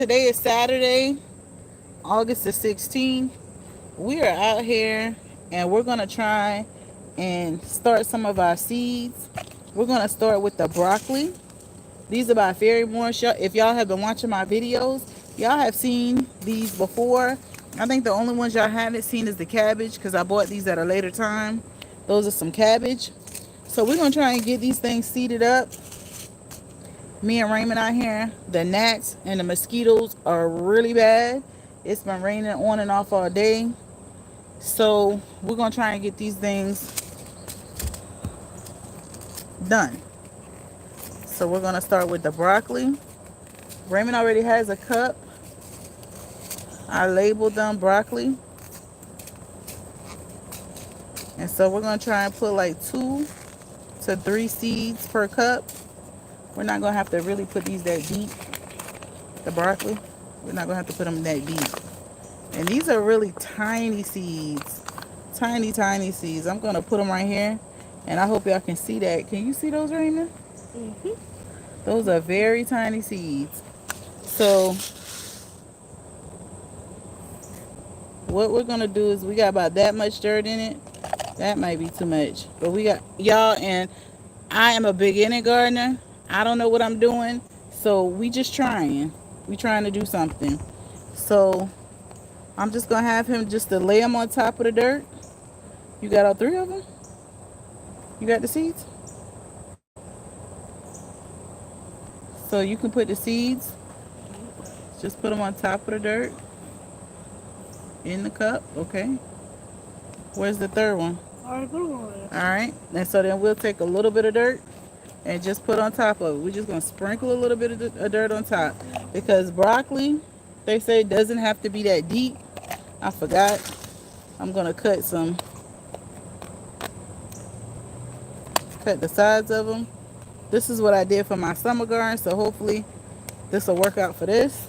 Today is Saturday, August the 16th. We are out here and we're going to try and start some of our seeds. We're going to start with the broccoli. These are by Fairy Morse. If y'all have been watching my videos, y'all have seen these before. I think the only ones y'all haven't seen is the cabbage because I bought these at a later time. Those are some cabbage. So we're going to try and get these things seeded up. Me and Raymond out here, the gnats and the mosquitoes are really bad. It's been raining on and off all day. So we're going to try and get these things done. So we're going to start with the broccoli. Raymond already has a cup. I labeled them broccoli. And so we're going to try and put like 2 to 3 seeds per cup. We're not going to have to really put these that deep. The broccoli, we're not going to have to put them that deep. And these are really tiny seeds. Tiny, tiny seeds. I'm going to put them right here. And I hope y'all can see that. Can you see those, Raymond? Those are very tiny seeds. So what we're going to do is we got about that much dirt in it. That might be too much. But we got y'all, and I am a beginner gardener. I don't know what I'm doing. So we just trying. We trying to do something. So I'm just going to have him just to lay them on top of the dirt. You got all 3 of them? You got the seeds? So you can put the seeds, just put them on top of the dirt in the cup, okay? Where's the 3rd one? All right, and so then we'll take a little bit of dirt and just put on top of it. We're just gonna sprinkle a little bit of dirt on top because broccoli, they say, doesn't have to be that deep. I forgot. I'm gonna cut the sides of them. This is what I did for my summer garden, so hopefully this will work out for this.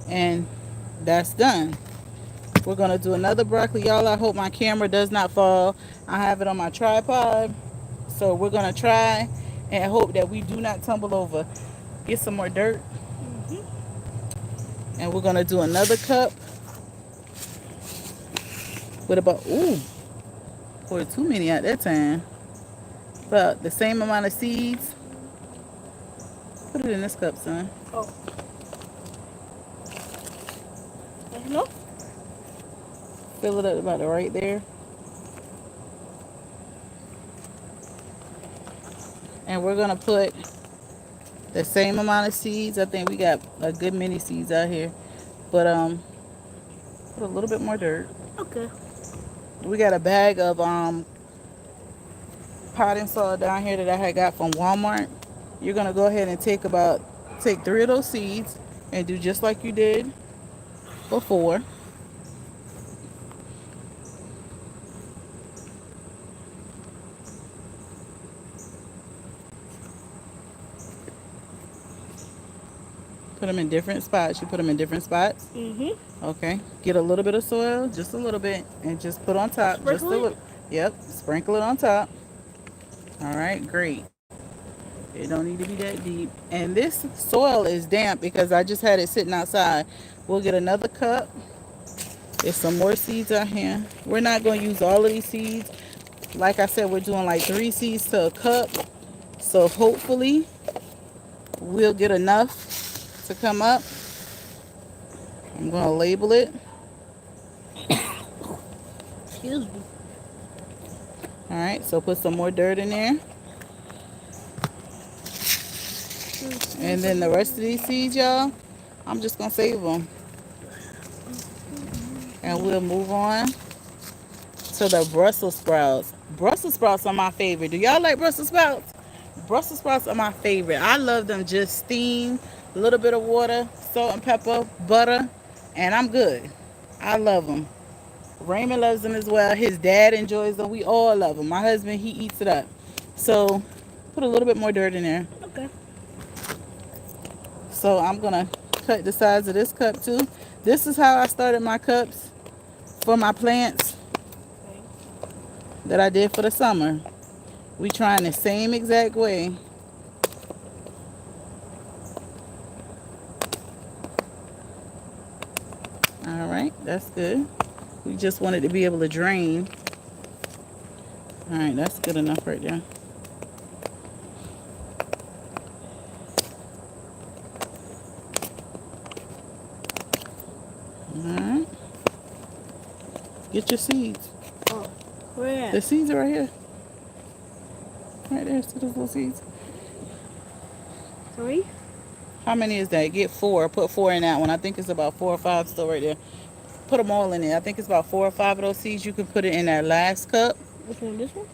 And that's done. We're gonna do another broccoli, y'all. I hope my camera does not fall. I have it on my tripod, so we're gonna try and hope that we do not tumble over. Get some more dirt, and we're gonna do another cup with about poured too many at that time. About the same amount of seeds. Put it in this cup, son. Oh. No. Fill it up about right there. And we're gonna put the same amount of seeds. I think we got a good many seeds out here. But put a little bit more dirt. Okay. We got a bag of potting soil down here that I had got from Walmart. You're gonna go ahead and take 3 of those seeds and do just like you did before. Put them in different spots. You put them in different spots? Okay. Get a little bit of soil, just a little bit, and just put on top. Sprinkle just a little. Yep. Sprinkle it on top. All right. Great. It don't need to be that deep. And this soil is damp because I just had it sitting outside. We'll get another cup. There's some more seeds out here. We're not going to use all of these seeds. Like I said, we're doing like 3 seeds to a cup. So hopefully we'll get enough to come up. I'm going to label it. Excuse me. All right, so put some more dirt in there. And then the rest of these seeds, y'all, I'm just going to save them. And we'll move on to the Brussels sprouts. Brussels sprouts are my favorite. Do y'all like Brussels sprouts? Brussels sprouts are my favorite. I love them just steamed, a little bit of water, salt and pepper, butter, and I'm good. I love them. Raymond loves them as well. His dad enjoys them. We all love them. My husband, he eats it up. So put a little bit more dirt in there. Okay. So I'm going to cut the size of this cup too. This is how I started my cups for my plants that I did for the summer. We trying the same exact way. right, that's good. We just wanted to be able to drain. All right, that's good enough right there. All right, get your seeds. Oh, where The at? seeds are right here. Right there, see those little seeds? 3? How many is that? Get 4. Put 4 in that one. I think it's about 4 or 5 still right there. Put them all in there. I think it's about 4 or 5 of those seeds. You can put it in that last cup. Which one? This one?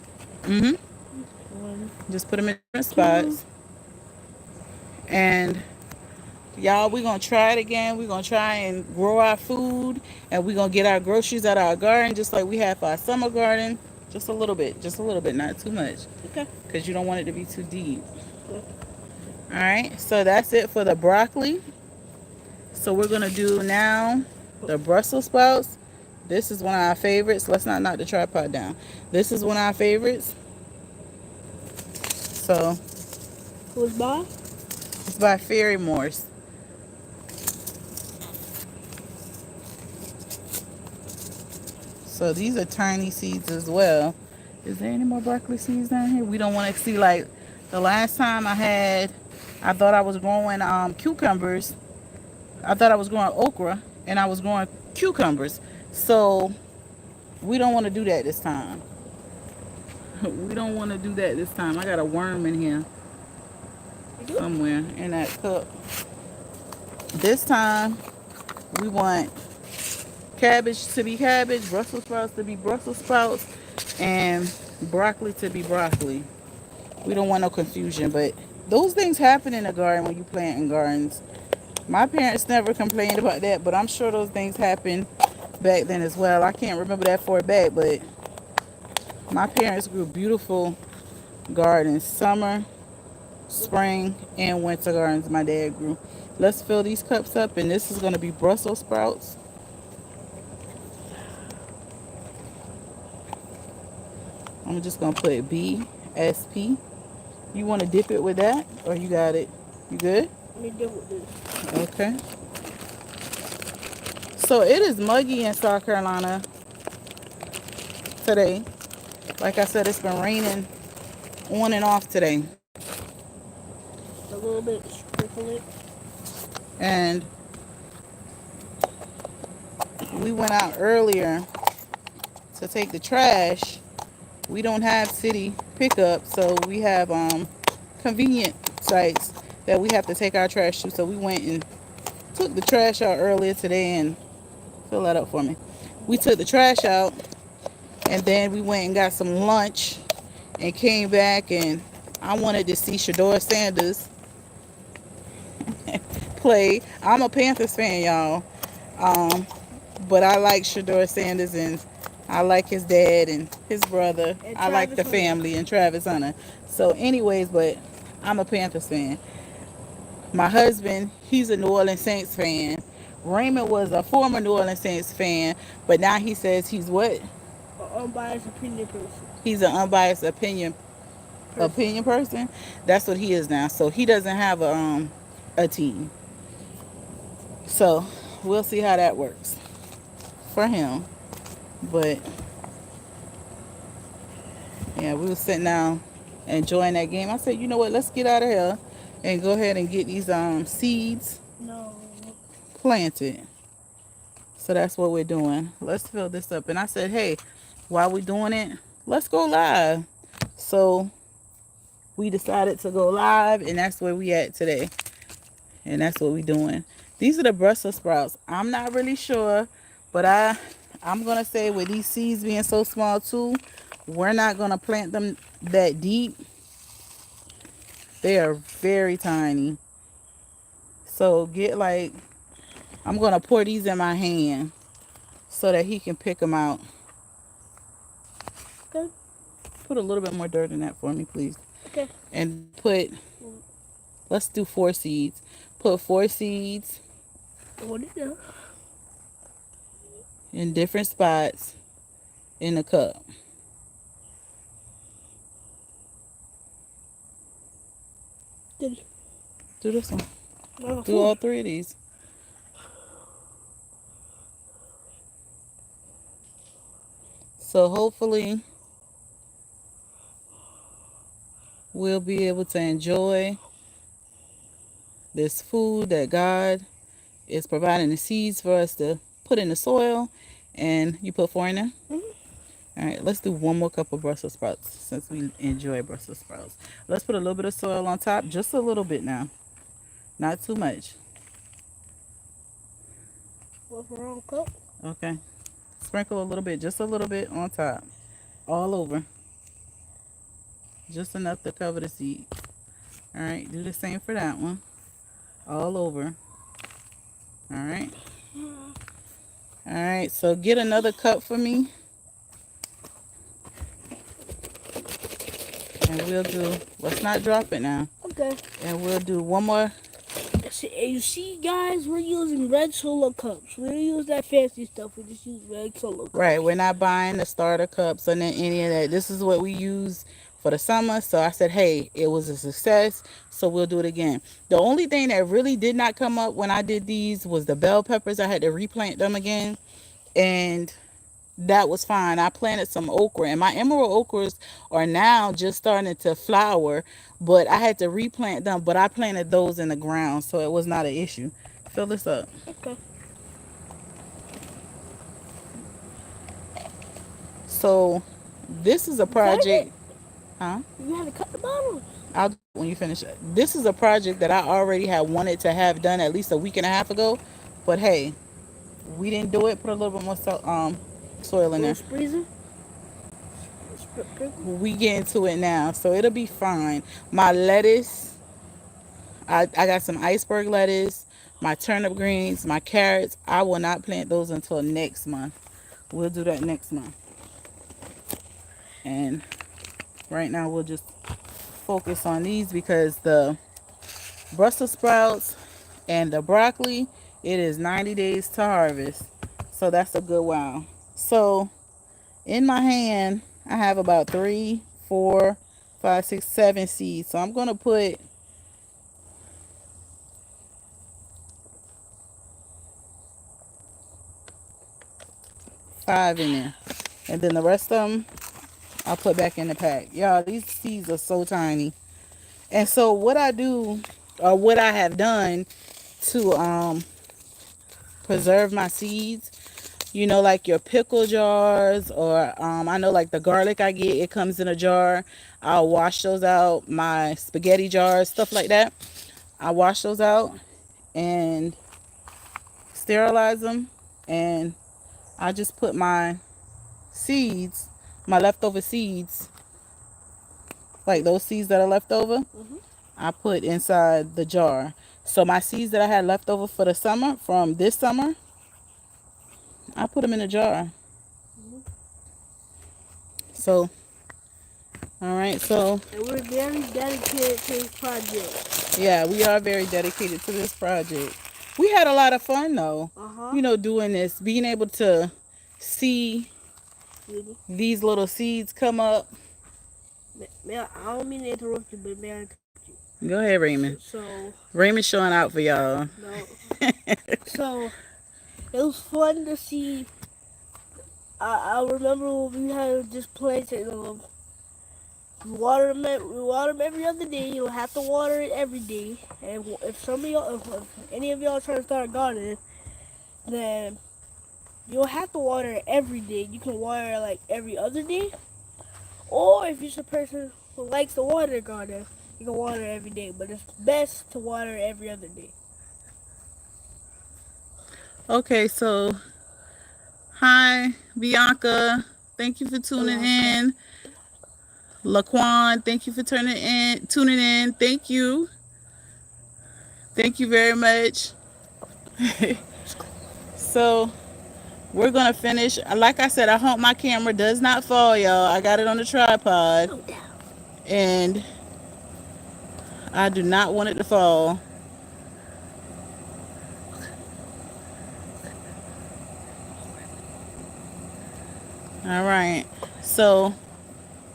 Mm-hmm. 1, Just put them in different 2. spots. And y'all, we're going to try it again. We're going to try and grow our food. And we're going to get our groceries out of our garden just like we have for our summer garden. Just a little bit. Just a little bit. Not too much. Okay. Because you don't want it to be too deep. Good. All right. So that's it for the broccoli. So we're going to do now the Brussels sprouts. This is one of our favorites. Let's not knock the tripod down. This is one of our favorites. So Who's by? it's by Fairy Morse. So these are tiny seeds as well. Is there any more broccoli seeds down here? We don't want to see, like the last time I thought I was growing cucumbers. I thought I was growing okra and I was growing cucumbers. So we don't want to do that this time. We don't want to do that this time. I got a worm in here somewhere in that cup. This time we want cabbage to be cabbage, Brussels sprouts to be Brussels sprouts, and broccoli to be broccoli. We don't want no confusion, but those things happen in a garden when you plant in gardens. My parents never complained about that, but I'm sure those things happened back then as well. I can't remember that far back, but my parents grew beautiful gardens, summer, spring, and winter gardens my dad grew. Let's fill these cups up, and this is going to be Brussels sprouts. I'm just going to put BSP. You want to dip it with that, or you got it? You good? Let me deal with this. Okay. So it is muggy in South Carolina today. Like I said, it's been raining on and off today. A little bit, sprinkle it. And we went out earlier to take the trash. We don't have city pickup, so we have convenient sites that we have to take our trash to. So we went and took the trash out earlier today, and fill that up for me. We took the trash out, and then we went and got some lunch and came back, and I wanted to see Shador Sanders play. I'm a Panthers fan, y'all. But I like Shador Sanders, and I like his dad and his brother. And I like the Travis Hunter. family and Travis Hunter. So anyways, but I'm a Panthers fan. My husband, he's a New Orleans Saints fan. Raymond was a former New Orleans Saints fan, but now he says he's what? An unbiased opinion person. He's an unbiased opinion person. That's what he is now. So he doesn't have a team. So we'll see how that works for him. But yeah, we were sitting down enjoying that game. I said, you know what? Let's get out of here and go ahead and get these seeds No. planted. So that's what we're doing. Let's fill this up. And I said, hey, while we're doing it, let's go live. So we decided to go live, and that's where we at today. And that's what we're doing. These are the Brussels sprouts. I'm not really sure, but I'm going to say with these seeds being so small too, we're not going to plant them that deep. They are very tiny. So I'm going to pour these in my hand so that he can pick them out. Okay. Put a little bit more dirt in that for me, please. Okay. And let's do 4 seeds. Put 4 seeds What is that? in different spots in the cup. Do Do this one. Do all 3 of these. So hopefully we'll be able to enjoy this food that God is providing the seeds for us to put in the soil. And you put four in there? Mhm. All right, let's do one more cup of Brussels sprouts since we enjoy Brussels sprouts. Let's put a little bit of soil on top, just a little bit now, not too much. What's the wrong cup? Okay, sprinkle a little bit, just a little bit on top, all over, just enough to cover the seed. All right, do the same for that one, all over. All right, all right. So get another cup for me, and we'll do. Let's not drop it now, Okay. and we'll do one more. You see, guys, we're using red solo cups. We don't use that fancy stuff. We just use red solo cups. Right, we're not buying the starter cups or any of that. This is what we use for the summer. So I said, hey, it was a success, so we'll do it again. The only thing that really did not come up when I did these was the bell peppers. I had to replant them again, and that was fine. I planted some okra, and my emerald okras are now just starting to flower, but I had to replant them. But I planted those in the ground, so it was not an issue. Fill this up. Okay. So this is a You cutting it? project, huh? You had to cut the bottles. I'll do it when you finish. This is a project that I already had wanted to have done at least a week and a half ago, but hey, we didn't do it. Put a little bit more soil in Little there. spreezer. Sprinkle. We get into it now, so it'll be fine. My lettuce, I got some iceberg lettuce, my turnip greens, my carrots. I will not plant those until next month. We'll do that next month. And right now we'll just focus on these because the Brussels sprouts and the broccoli, it is 90 days to harvest. So that's a good while. So in my hand, I have about 3, 4, 5, 6, 7 seeds. So I'm going to put 5 in there. And then the rest of them, I'll put back in the pack. Y'all, these seeds are so tiny. And so what I do, or what I have done to preserve my seeds, you know, like your pickle jars, or I know like the garlic I get, it comes in a jar. I'll wash those out. My spaghetti jars, stuff like that, I wash those out and sterilize them, and I just put my seeds, my leftover seeds, like those seeds that are left over, Mhm. I put inside the jar. So my seeds that I had left over for the summer, from this summer, I put them in a jar. Mhm. So, all right. So, And we're very dedicated to this project. yeah, we are very dedicated to this project. We had a lot of fun though, Uh-huh. you know, doing this, being able to see Really. these little seeds come up. I don't mean to interrupt you, but may I interrupt you? Go ahead, Raymond. So, Raymond's showing out for y'all. no. So, it was fun to see. I remember when we had this place and we water them every other day. You don't have to water it every day. And if some of y'all, if any of y'all trying to start gardening, then you don't have to water it every day. You can water it like every other day. Or if you're just a person who likes to water a garden, you can water it every day. But it's best to water it every other day. Okay, so hi, Bianca. Thank you for tuning Bianca. in. Laquan, thank you for tuning in. Thank you. Thank you very much. So we're gonna finish. Like I said, I hope my camera does not fall, y'all. I got it on the tripod, No doubt. and I do not want it to fall. All right. So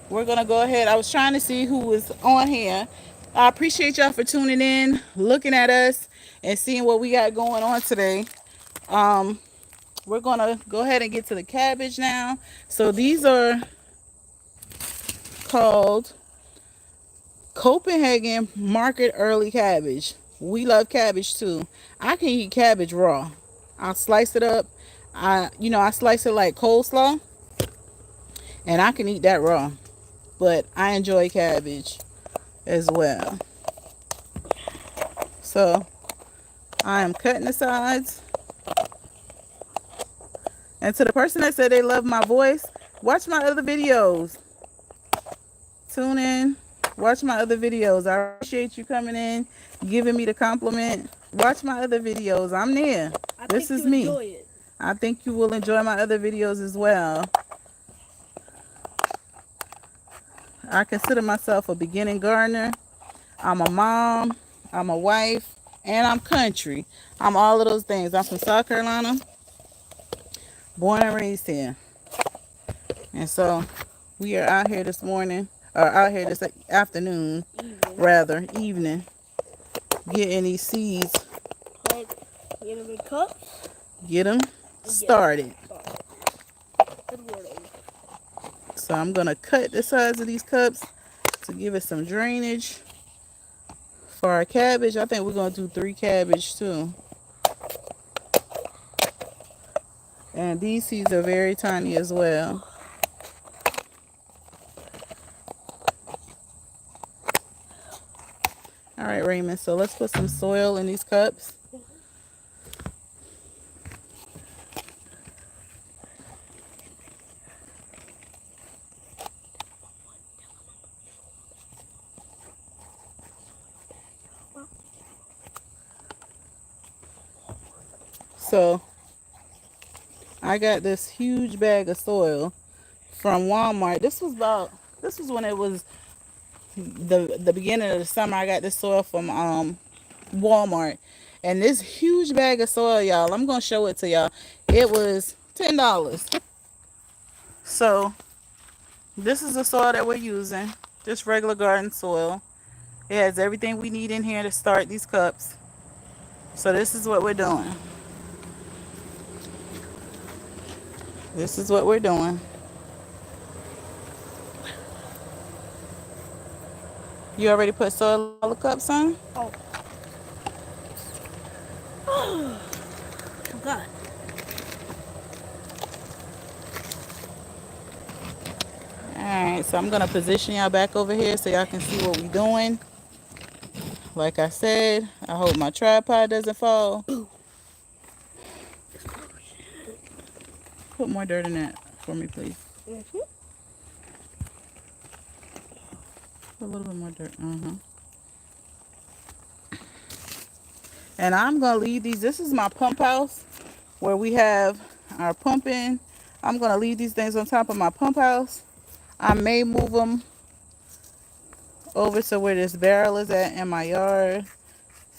we're gonna go ahead. I was trying to see who was on here. I appreciate y'all for tuning in, looking at us, and seeing what we got going on today. Um, we're gonna go ahead and get to the cabbage now. So these are called Copenhagen Market Early Cabbage. We love cabbage too. I can eat cabbage raw. I'll slice it up. I slice it like coleslaw, and I can eat that raw. But I enjoy cabbage as well. So I am cutting the sides. And to the person that said they love my voice, watch my other videos. Tune in, watch my other videos. I appreciate you coming in, giving me the compliment. Watch my other videos. I'm there. I This think is you me. enjoy it. I think you will enjoy my other videos as well. I consider myself a beginning gardener. I'm a mom, I'm a wife, and I'm country. I'm all of those things. I'm from South Carolina, born and raised here. And so we are out here this morning, or out here this afternoon, Evening. rather, evening, getting these seeds, Like, get them in cups. get them And started. Good word. So I'm going to cut the sides of these cups to give it some drainage. For our cabbage, I think we're going to do 3 cabbage too. And these seeds are very tiny as well. All right, Raymond, so let's put some soil in these cups. So I got this huge bag of soil from Walmart. This was when it was the beginning of the summer. I got this soil from Walmart. And this huge bag of soil, y'all, I'm gonna show it to y'all. It was $10. So this is the soil that we're using. Just regular garden soil. It has everything we need in here to start these cups. So this is what we're doing. This is what we're doing. You already put soil in all the cups on? Oh. Oh, God. Alright, so I'm going to position y'all back over here so y'all can see what we're doing. Like I said, I hope my tripod doesn't fall. Put more dirt in that for me, please. Mm-hmm. Put a little bit more dirt. And I'm going to leave these. This is my pump house where we have our pumping. I'm going to leave these things on top of my pump house. I may move them over to where this barrel is at in my yard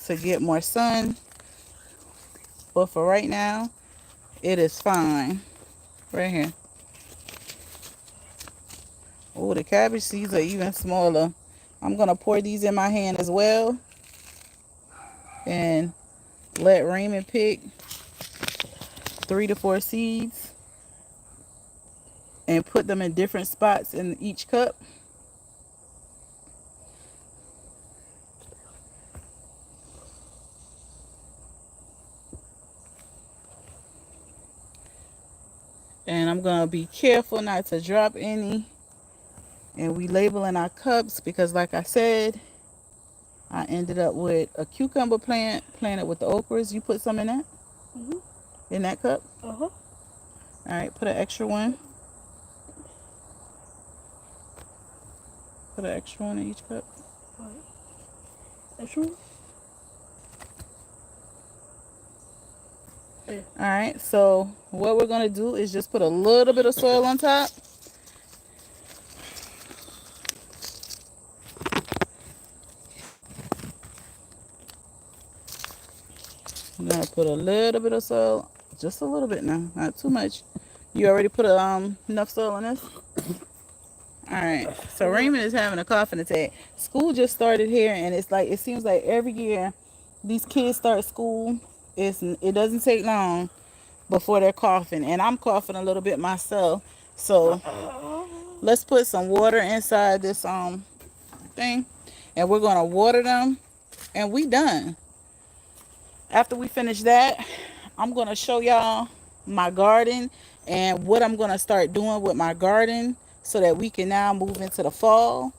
to get more sun. But for right now, it is fine. Right here. Oh, the cabbage seeds are even smaller. I'm going to pour these in my hand as well. And let Raymond pick 3 to 4 seeds. And put them in different spots in each cup. And I'm going to be careful not to drop any. And we labeling our cups because like I said, I ended up with a cucumber plant planted with the okras. You put some in that? Mm-hmm. In that cup? Uh-huh. All right, put an extra one. Put an extra one in each cup. All right. Extra one? Yeah. All right, so what we're going to do is just put a little bit of soil on top. I'm going to put a little bit of soil, just a little bit now, not too much. You already put enough soil in this? All right, so Raymond is having a coughing attack. School just started here, and it's like, it seems like every year these kids start school. It doesn't take long before they're coughing. And I'm coughing a little bit myself. So let's put some water inside this thing, and we're gonna water them, and we done. After we finish that, I'm gonna show y'all my garden and what I'm gonna start doing with my garden so that we can now move into the fall.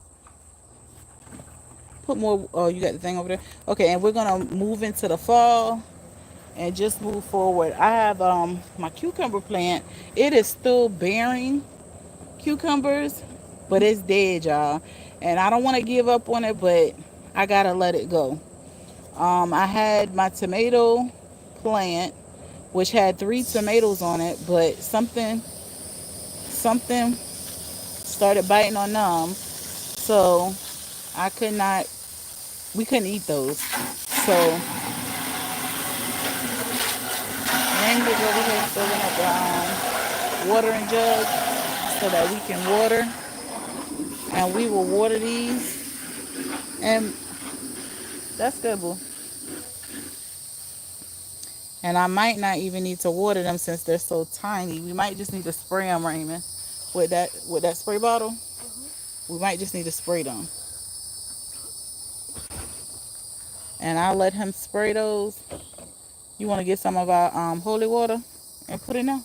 Put more. Oh, you got the thing over there. Okay, and we're gonna move into the fall and just move forward. I have my cucumber plant. It is still bearing cucumbers, but it's dead, y'all. And I don't want to give up on it, but I gotta let it go. I had my tomato plant, which had 3 tomatoes on it, but something started biting on them, so I could not. We couldn't eat those. So Rain was over here filling up the watering jug so that we can water, and we will water these. And that's good, boo. And I might not even need to water them since they're so tiny. We might just need to spray them, Raymond, with that spray bottle. We might just need to spray them. And I'll let him spray those. You want to get some of our holy water and put it in?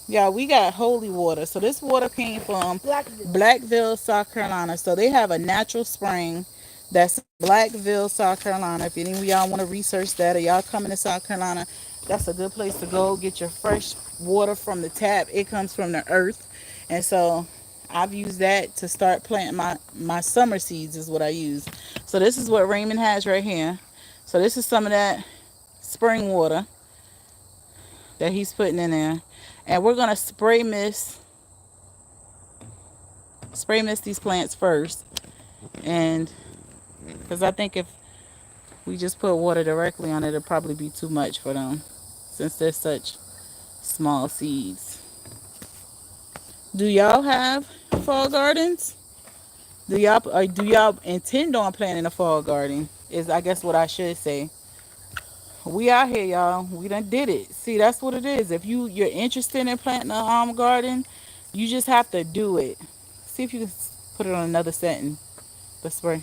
Yeah, we got holy water. So this water came from Blackville. Blackville, South Carolina. So they have a natural spring that's in Blackville, South Carolina. If any of y'all want to research that or y'all coming to South Carolina, that's a good place to go. Get your fresh water from the tap. It comes from the earth. And so I've used that to start planting my summer seeds is what I use. So this is what Raymond has right here. So this is some of that spring water that he's putting in there. And we're going to spray mist these plants first. And because I think if we just put water directly on it, it'll probably be too much for them since they're such small seeds. Do y'all have fall gardens? Do y'all intend on planting a fall garden? Is I guess what I should say. We out here, y'all. We done did it. See, that's what it is. If you're interested in planting a garden, you just have to do it. See if you can put it on another setting. The spray,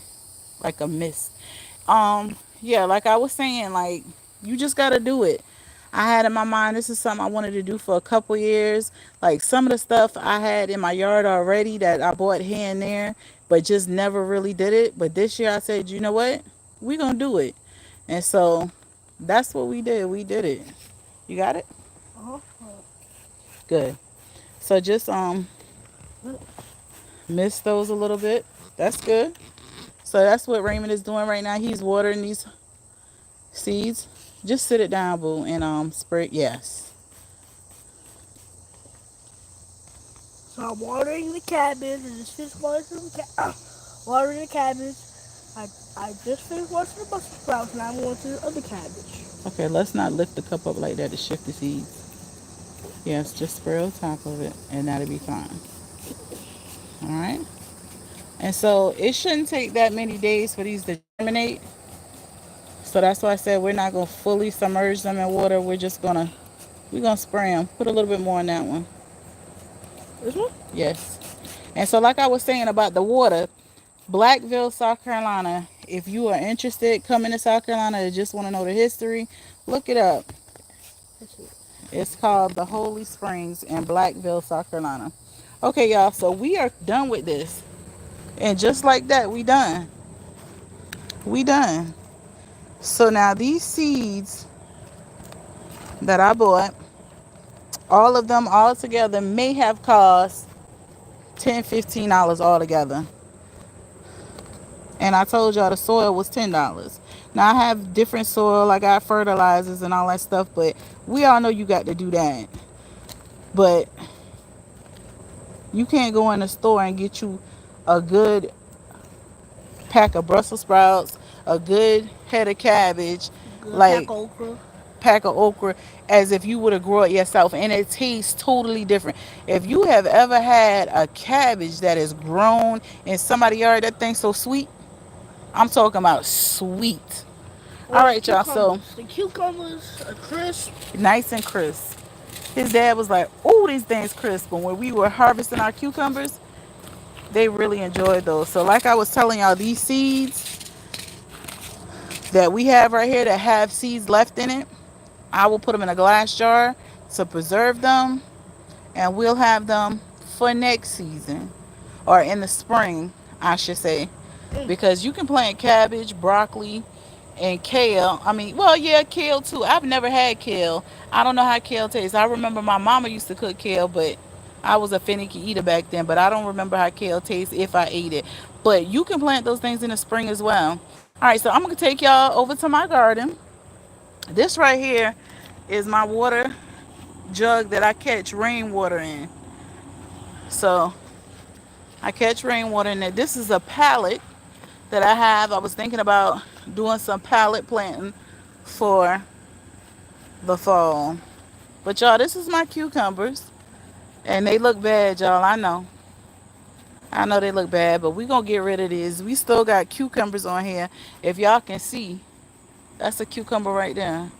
like a mist. Yeah, like I was saying, like you just gotta do it. I had in my mind this is something I wanted to do for a couple years. Like some of the stuff I had in my yard already that I bought here and there, but just never really did it. But this year I said, you know what? We gonna do it. And so that's what we did. We did it. You got it? Uh-huh. Good. So just mist those a little bit. That's good. So that's what Raymond is doing right now. He's watering these seeds. Just sit it down, boo, and spray. Yes. So I'm watering the cabbage and just finished watering the cabbage. I I just finished watering the Brussels sprouts and I'm going to the other cabbage. Okay, let's not lift the cup up like that to shift the seeds. Yes, just spray on top of it, and that'll be fine. All right. And so it shouldn't take that many days for these to germinate. So that's why I said we're not gonna fully submerge them in water. We're gonna spray them. Put a little bit more on that one. This one? Yes. And so like I was saying about the water, Blackville, South Carolina. If you are interested coming to South Carolina and just want to know the history, look it up. It's called the Holy Springs in Blackville, South Carolina. Okay, y'all. So we are done with this, and just like that, we done. We done. So now these seeds that I bought, all of them all together may have cost $10, $15 all together. And I told y'all the soil was $10. Now I have different soil, I got fertilizers and all that stuff, but we all know you got to do that. But you can't go in the store and get you a good pack of Brussels sprouts, a good head of cabbage, Good pack like of okra. pack of okra, as if you would have grown it yourself, and it tastes totally different. If you have ever had a cabbage that is grown in somebody's yard, that thing's so sweet. I'm talking about sweet. Or All the right, y'all. So cucumbers. The cucumbers are crisp. nice and crisp. His dad was like, "Oh, these things crisp." But when we were harvesting our cucumbers, they really enjoyed those. So, like I was telling y'all, these seeds that we have right here that have seeds left in it, I will put them in a glass jar to preserve them, and we'll have them for next season or in the spring, I should say, because you can plant cabbage, broccoli, and kale. I mean, well, yeah, kale too. I've never had kale. I don't know how kale tastes. I remember my mama used to cook kale, but I was a finicky eater back then. But I don't remember how kale tastes if I ate it. But you can plant those things in the spring as well. All right, so I'm gonna take y'all over to my garden. This right here is my water jug that I catch rainwater in. So I catch rainwater in it. This is a pallet that I have. I was thinking about doing some pallet planting for the fall. But y'all, this is my cucumbers. And they look bad, y'all. I know. I know they look bad, but we gonna get rid of these. We still got cucumbers on here. If y'all can see, that's a cucumber right there.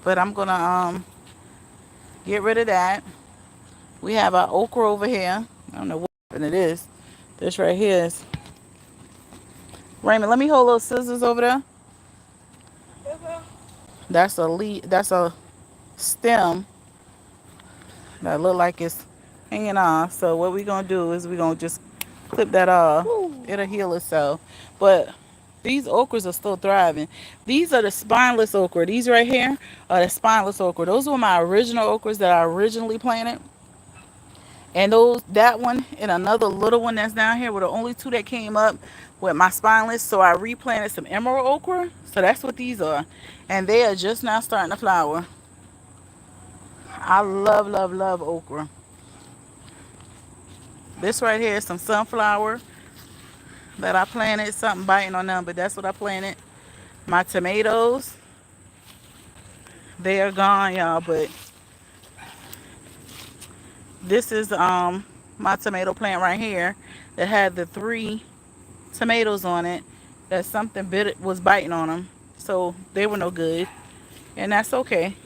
But I'm gonna get rid of that. We have our okra over here. I don't know what it is. This right here is Raymond. Let me hold those scissors over there. That's a leaf. That's a stem that look like it's hanging off. So what we gonna do is we gonna just clip that off. It'll heal itself. But these okras are still thriving. These are the spineless okra. These right here are the spineless okra. Those were my original okras that I originally planted. And those, that one and another little one that's down here were the only two that came up with my spineless. So I replanted some emerald okra. So that's what these are. And they are just now starting to flower. I love, love, love okra. This right here is some sunflower that I planted. Something biting on them, but that's what I planted. My tomatoes, they are gone, y'all. But this is my tomato plant right here that had the 3 tomatoes on it. That something bit was biting on them, so they were no good, and that's okay.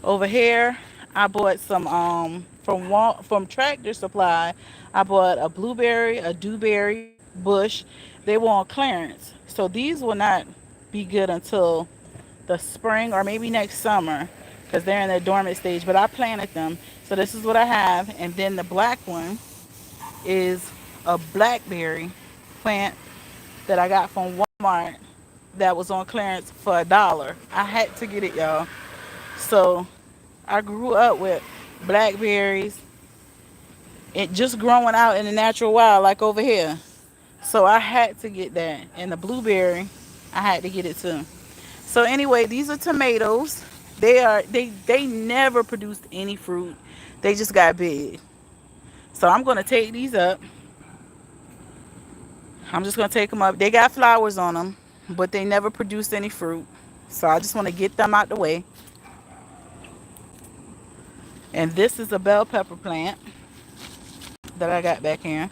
Over here, I bought some from Tractor Supply. I bought a blueberry, a dewberry bush. They were on clearance, so these will not be good until the spring or maybe next summer because they're in their dormant stage. But I planted them, so this is what I have. And then the black one is a blackberry plant that I got from Walmart that was on clearance for $1. I had to get it, y'all. So I grew up with blackberries, it just growing out in the natural wild like over here. So I had to get that. And the blueberry, I had to get it too. So anyway, these are tomatoes. They never produced any fruit. They just got big. So I'm gonna take these up. I'm just gonna take them up. They got flowers on them, but they never produced any fruit. So I just want to get them out the way. And this is a bell pepper plant that I got back here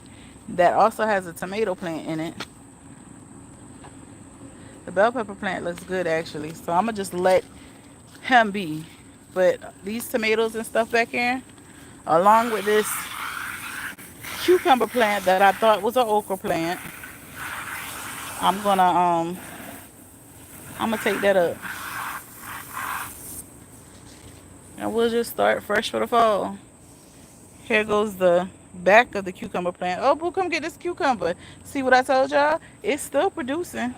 that also has a tomato plant in it. The bell pepper plant looks good actually. So I'm gonna just let him be. But these tomatoes and stuff back here, along with this cucumber plant that I thought was an okra plant, I'm gonna take that up. And we'll just start fresh for the fall. Here goes the back of the cucumber plant. Oh, boo, come get this cucumber. See what I told y'all? It's still producing.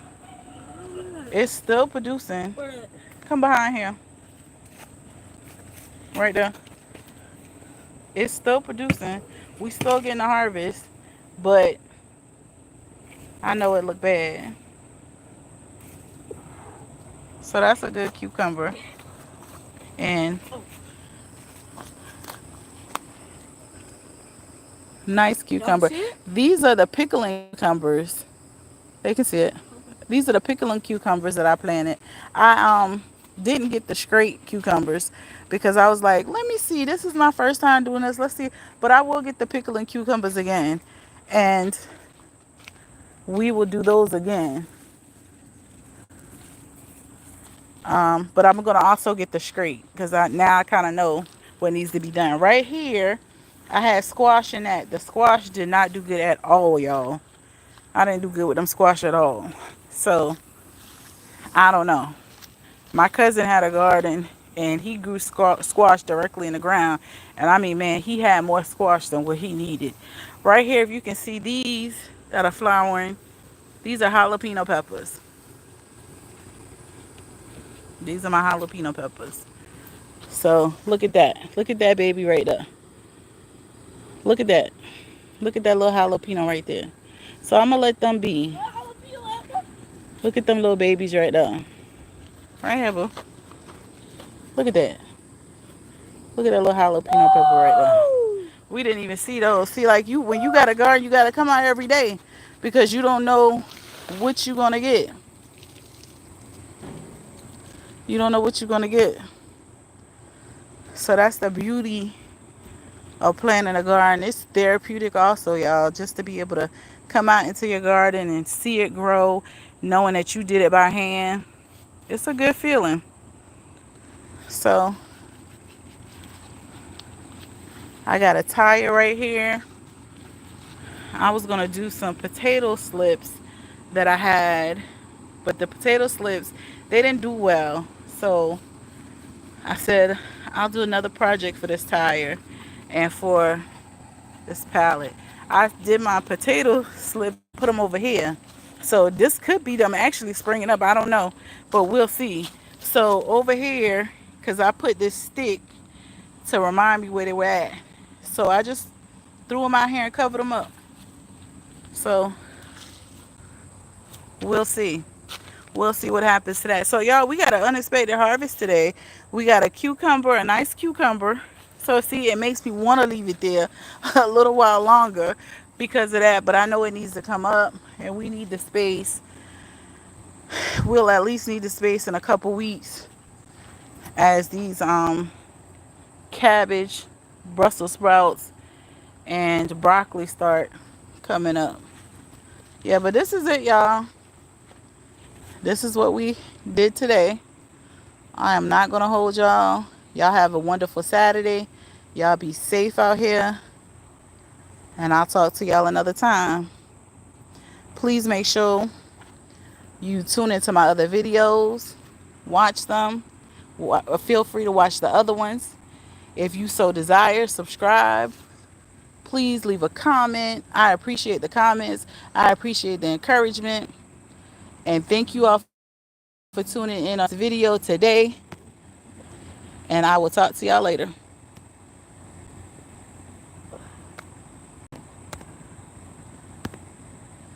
It's still producing. Come behind here. Right there. It's still producing. We still getting a harvest. But I know it look bad. So that's a good cucumber. And nice cucumber. These are the pickling cucumbers. They can see it. These are the pickling cucumbers that I planted. I didn't get the straight cucumbers because I was like, let me see. This is my first time doing this. Let's see. But I will get the pickling cucumbers again. And we will do those again. But I'm gonna also get the scrape because I kind of know what needs to be done. Right here, I had squash in that. The squash did not do good at all, y'all. I didn't do good with them squash at all. So I don't know. My cousin had a garden and he grew squash directly in the ground. And I mean, man, he had more squash than what he needed. Right here, if you can see these that are flowering, these are jalapeno peppers. These are my jalapeno peppers. So look at that. Look at that baby right there. Look at that. Look at that little jalapeno right there. So I'm gonna let them be. Look at them little babies right there. Right here, boo. Look at that. Look at that little jalapeno pepper right there. We didn't even see those. See, like you, when you got a garden, you gotta come out every day because you don't know what you're gonna get. You don't know what you're gonna get. So that's the beauty of planting a garden. It's therapeutic also, y'all, just to be able to come out into your garden and see it grow, knowing that you did it by hand. It's a good feeling. So I got a tire right here. I was gonna do some potato slips that I had, but the potato slips, they didn't do well. So I said I'll do another project for this tire and for this pallet. I did my potato slip, put them over here. So this could be them actually springing up. I don't know, but we'll see. So over here, because I put this stick to remind me where they were at. So I just threw them out here and covered them up. So we'll see. We'll see what happens to that. So y'all, we got an unexpected harvest today. We got a cucumber, a nice cucumber. So see, it makes me want to leave it there a little while longer because of that. But I know it needs to come up and we need the space. We'll at least need the space in a couple weeks as these cabbage, Brussels sprouts, and broccoli start coming up. Yeah, but this is it, y'all. This is what we did today. I am not going to hold y'all. Y'all have a wonderful Saturday. Y'all be safe out here. And I'll talk to y'all another time. Please make sure you tune into my other videos. Watch them. Feel free to watch the other ones. If you so desire, subscribe. Please leave a comment. I appreciate the comments. I appreciate the encouragement. And thank you all for tuning in on this video today. And I will talk to y'all later.